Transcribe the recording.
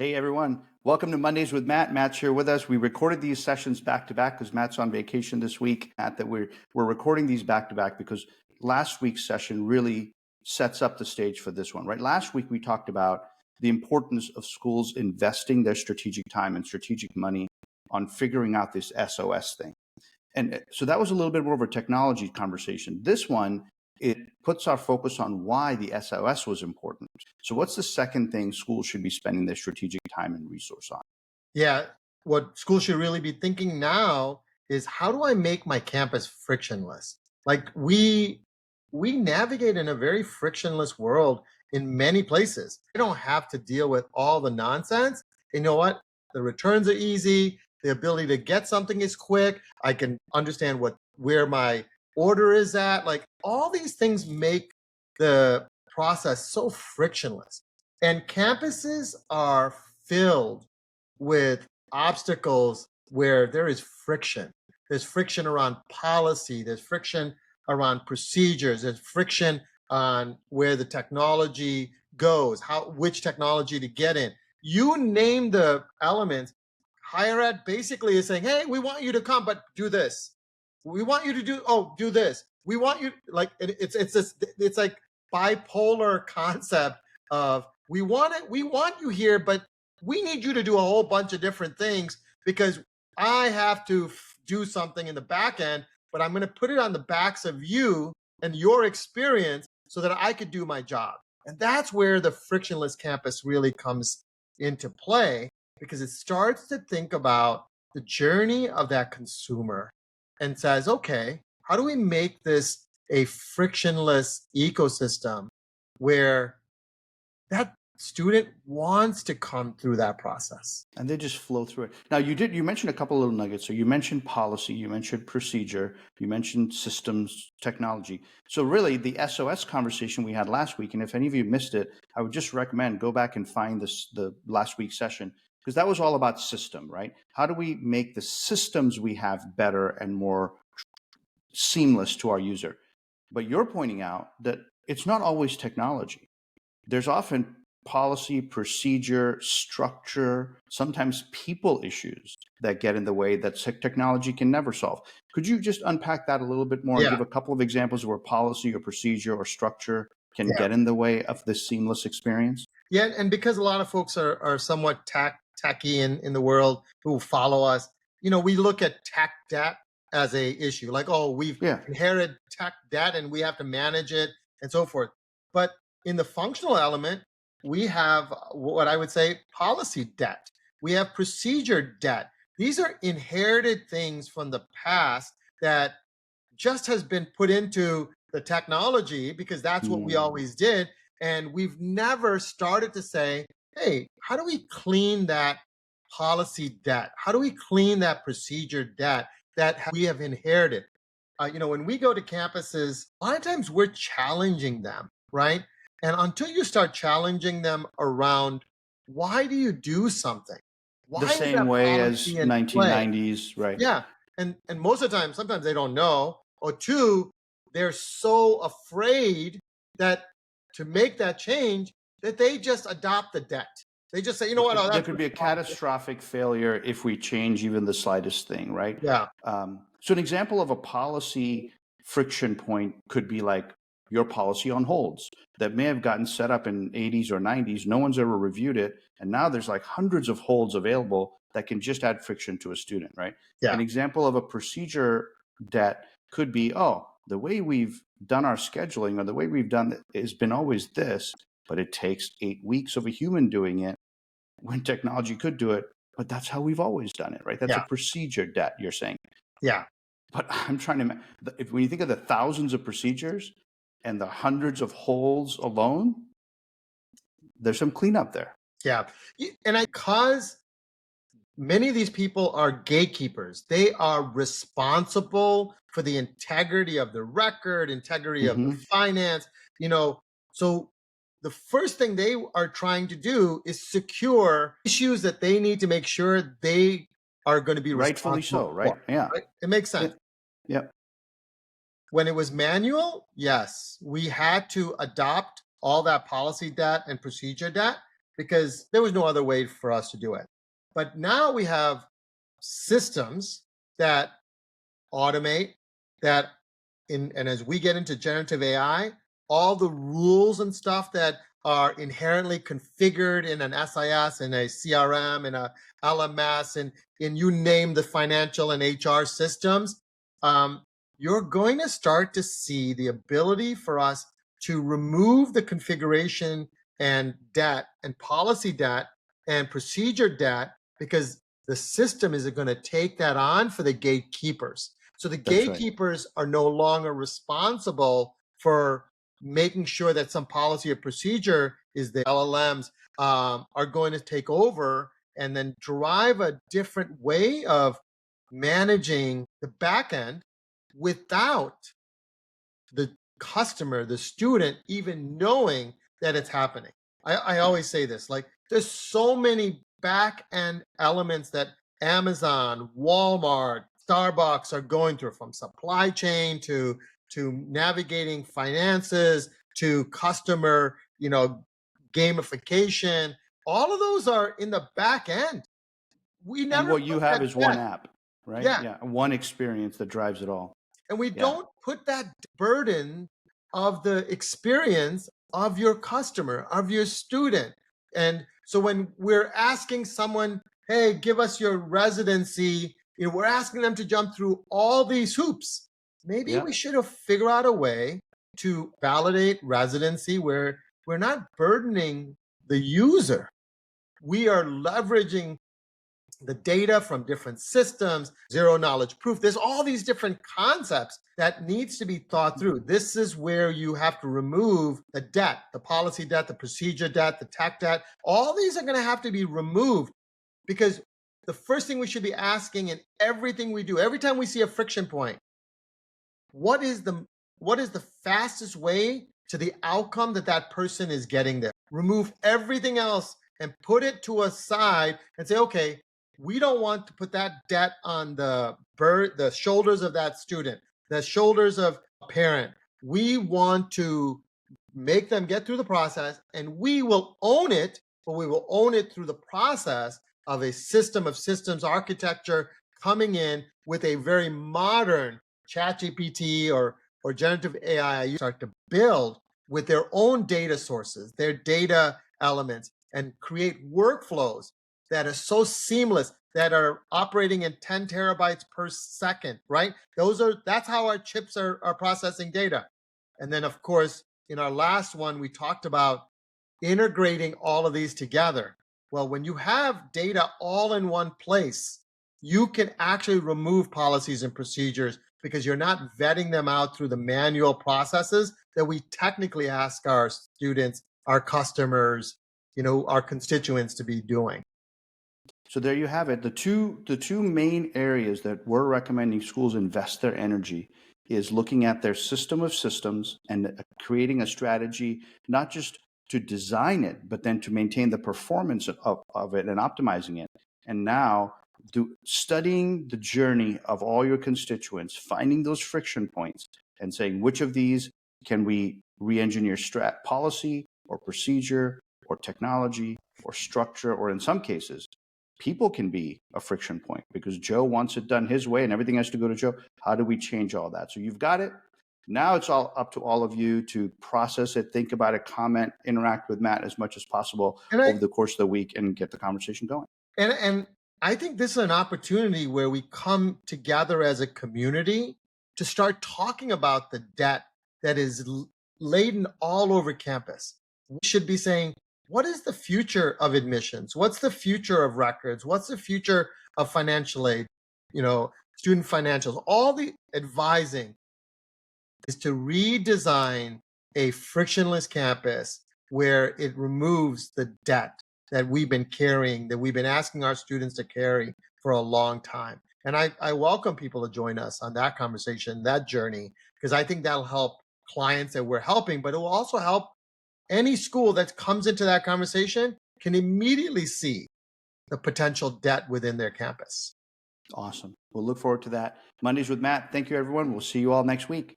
Hey everyone, welcome to Mondays with Matt. Matt's here with us. We recorded these sessions back to back because Matt's on vacation this week. Matt, that we're recording these back to back because last week's session really sets up the stage for this one, right? Last week we talked about the importance of schools investing their strategic time and strategic money on figuring out this SOS thing. And so that was a little bit more of a technology conversation. This one, it puts our focus on why the SOS was important. So what's the second thing schools should be spending their strategic time and resource on? Yeah, what schools should really be thinking now is how do I make my campus frictionless? Like we navigate in a very frictionless world in many places. I don't have to deal with all the nonsense. You know what? The returns are easy. The ability to get something is quick. I can understand where my order is at. Like all these things make the process so frictionless. And campuses are filled with obstacles where there is friction. There's friction around policy, there's friction around procedures, there's friction on where the technology goes, which technology to get in. You name the elements. Higher ed basically is saying, hey, we want you to come, but do this. We want you to do this. We want you like it's like bipolar concept of we want you here, but we need you to do a whole bunch of different things because I have to do something in the back end, but I'm going to put it on the backs of you and your experience so that I could do my job. And that's where the frictionless campus really comes into play because it starts to think about the journey of that consumer and says, okay, how do we make this a frictionless ecosystem where that student wants to come through that process? And they just flow through it. Now you mentioned a couple of little nuggets. So you mentioned policy, you mentioned procedure, you mentioned systems, technology. So really the SOS conversation we had last week, and if any of you missed it, I would just recommend go back and find the last week's session because that was all about system, right? How do we make the systems we have better and more seamless to our user? But you're pointing out that it's not always technology. There's often policy, procedure, structure, sometimes people issues that get in the way that technology can never solve. Could you just unpack that a little bit more and Yeah, give a couple of examples where policy or procedure or structure can yeah. get in the way of this seamless experience? Yeah, and because a lot of folks are somewhat techy in the world who follow us, we look at tech debt as a issue. Like, oh, we've Yeah. inherited tech debt and we have to manage it and so forth. But in the functional element, we have what I would say policy debt. We have procedure debt. These are inherited things from the past that just has been put into the technology because that's what we Mm. always did. And we've never started to say, hey, how do we clean that policy debt? How do we clean that procedure debt that we have inherited? When we go to campuses, a lot of times we're challenging them, right? And until you start challenging them around why do you do something? The Why is same that way policy as in play? 1990s, right? Yeah. And most of the time, sometimes they don't know. Or two, they're so afraid that to make that change that they just adopt the debt. They just say, you know what, oh, There that's could what be a the policy is. catastrophic failure if we change even the slightest thing, right? Yeah. So an example of a policy friction point could be like your policy on holds that may have gotten set up in 80s or 90s. No one's ever reviewed it. And now there's like hundreds of holds available that can just add friction to a student, right? Yeah. An example of a procedure debt could be, oh, the way we've done our scheduling or the way we've done it has been always this, but it takes 8 weeks of a human doing it when technology could do it, but that's how we've always done it, right? That's a Yeah. procedure debt, you're saying. Yeah. But I'm trying to, when you think of the thousands of procedures and the hundreds of holes alone, there's some cleanup there. Yeah. And because many of these people are gatekeepers, they are responsible for the integrity of the record, integrity of the Hmm. finance, so the first thing they are trying to do is secure issues that they need to make sure they are going to be Rightfully responsible so, right? for. Yeah. Right? It makes Yeah. sense. Yeah. When it was manual, yes, we had to adopt all that policy debt and procedure debt because there was no other way for us to do it. But now we have systems that automate that and as we get into generative AI, all the rules and stuff that are inherently configured in an SIS, in a CRM, in a LMS, and in you name the financial and HR systems, um, you're going to start to see the ability for us to remove the configuration and debt and policy debt and procedure debt because the system is going to take that on for the gatekeepers. So the That's right. gatekeepers are no longer responsible for making sure that some policy or procedure is the LLMs are going to take over and then drive a different way of managing the back end without the customer, the student, even knowing that it's happening. I always say this, like there's so many back end elements that Amazon, Walmart, Starbucks are going through, from supply chain to navigating finances to customer, gamification. All of those are in the back end. We And never what you put have that is one debt. app, right? Yeah. Yeah, one experience that drives it all. And we Yeah, don't put that burden of the experience of your customer, of your student. And so when we're asking someone, hey, give us your residency, we're asking them to jump through all these hoops. Maybe yeah. we should have figured out a way to validate residency where we're not burdening the user. We are leveraging the data from different systems, zero knowledge proof. There's all these different concepts that needs to be thought through. This is where you have to remove the debt, the policy debt, the procedure debt, the tech debt. All these are going to have to be removed because the first thing we should be asking in everything we do, every time we see a friction point, what is the fastest way to the outcome that that person is getting there? Remove everything else and put it to a side and say, okay, we don't want to put that debt on the shoulders of that student, the shoulders of a parent. We want to make them get through the process, and we will own it, but we will own it through the process of a system of systems architecture coming in with a very modern ChatGPT or generative AI. You start to build with their own data sources, their data elements, and create workflows that are so seamless, that are operating in 10 terabytes per second, right? That's how our chips are processing data. And then of course, in our last one, we talked about integrating all of these together. Well, when you have data all in one place, you can actually remove policies and procedures because you're not vetting them out through the manual processes that we technically ask our students, our customers, our constituents to be doing. So there you have it. The two main areas that we're recommending schools invest their energy is looking at their system of systems and creating a strategy, not just to design it, but then to maintain the performance of it and optimizing it. And now studying the journey of all your constituents, finding those friction points and saying which of these can we re-engineer policy or procedure or technology or structure, or in some cases, people can be a friction point because Joe wants it done his way and everything has to go to Joe. How do we change all that? So you've got it. Now it's all up to all of you to process it, think about it, comment, interact with Matt as much as possible And I over the course of the week and get the conversation going. and I think this is an opportunity where we come together as a community to start talking about the debt that is laden all over campus. We should be saying, what is the future of admissions? What's the future of records? What's the future of financial aid? Student financials, all the advising is to redesign a frictionless campus where it removes the debt that we've been carrying, that we've been asking our students to carry for a long time. And I welcome people to join us on that conversation, that journey, because I think that'll help clients that we're helping, but it will also help any school that comes into that conversation can immediately see the potential debt within their campus. Awesome. We'll look forward to that. Mondays with Matt. Thank you, everyone. We'll see you all next week.